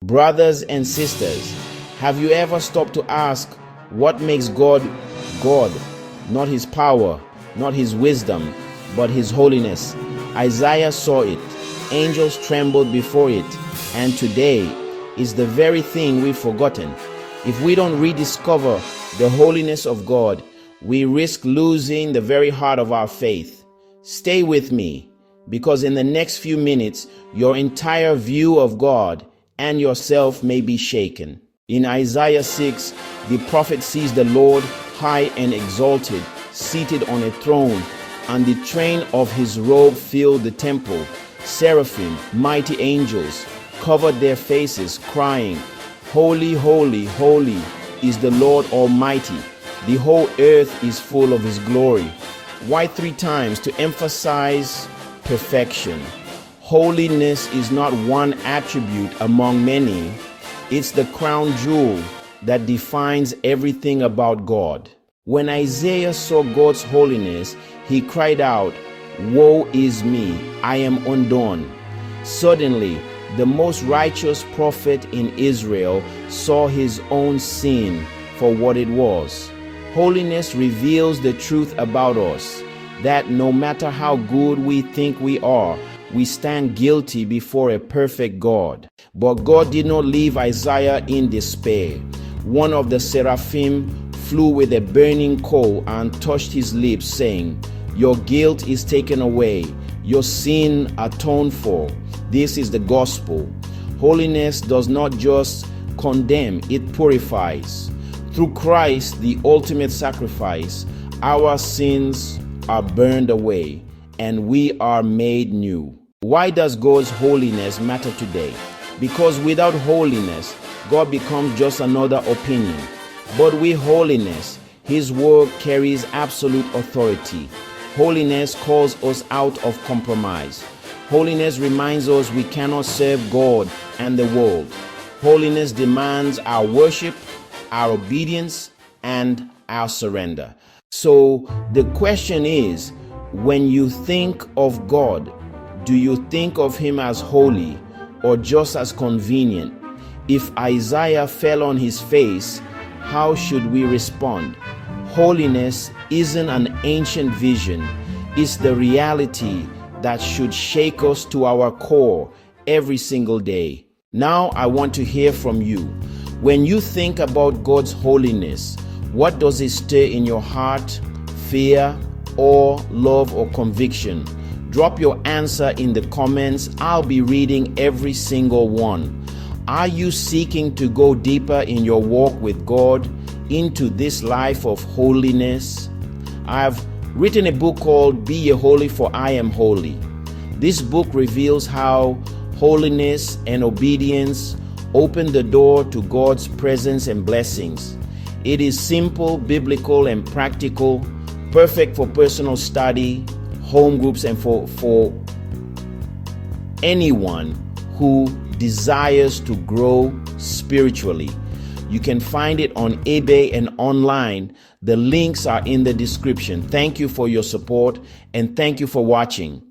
Brothers and sisters, have you ever stopped to ask what makes God God? Not his power, not his wisdom, but his holiness. Isaiah saw it. Angels trembled before it. And today is the very thing we've forgotten. If we don't rediscover the holiness of God, we risk losing the very heart of our faith. Stay with me, because in the next few minutes, your entire view of God and yourself may be shaken. In Isaiah 6, the prophet sees the Lord high and exalted, seated on a throne, and the train of his robe filled the temple. Seraphim, mighty angels, covered their faces, crying, "Holy, holy, holy is the Lord Almighty. The whole earth is full of his glory." Why 3 times? To emphasize perfection. Holiness is not one attribute among many. It's the crown jewel that defines everything about God. When Isaiah saw God's holiness, he cried out, "Woe is me, I am undone." Suddenly, the most righteous prophet in Israel saw his own sin for what it was. Holiness reveals the truth about us, that no matter how good we think we are, we stand guilty before a perfect God. But God did not leave Isaiah in despair. One of the seraphim flew with a burning coal and touched his lips, saying, "Your guilt is taken away, your sin atoned for." This is the gospel. Holiness does not just condemn, it purifies. Through Christ, the ultimate sacrifice, our sins are burned away and we are made new. Why does God's holiness matter today? Because without holiness, God becomes just another opinion. But with holiness, his word carries absolute authority. Holiness calls us out of compromise. Holiness reminds us we cannot serve God and the world. Holiness demands our worship, our obedience, and our surrender. So the question is, when you think of God, do you think of him as holy or just as convenient? If Isaiah fell on his face, how should we respond? Holiness isn't an ancient vision. It's the reality that should shake us to our core every single day. Now I want to hear from you. When you think about God's holiness, what does it stir in your heart? Fear, awe, love, or conviction? Drop your answer in the comments. I'll be reading every single one. Are you seeking to go deeper in your walk with God, into this life of holiness? I've written a book called Be Ye Holy, for I Am Holy. This book reveals how holiness and obedience open the door to God's presence and blessings. It is simple, biblical, and practical, perfect for personal study, home groups, and for anyone who desires to grow spiritually. You can find it on eBay and online. The links are in the description. Thank you for your support and thank you for watching.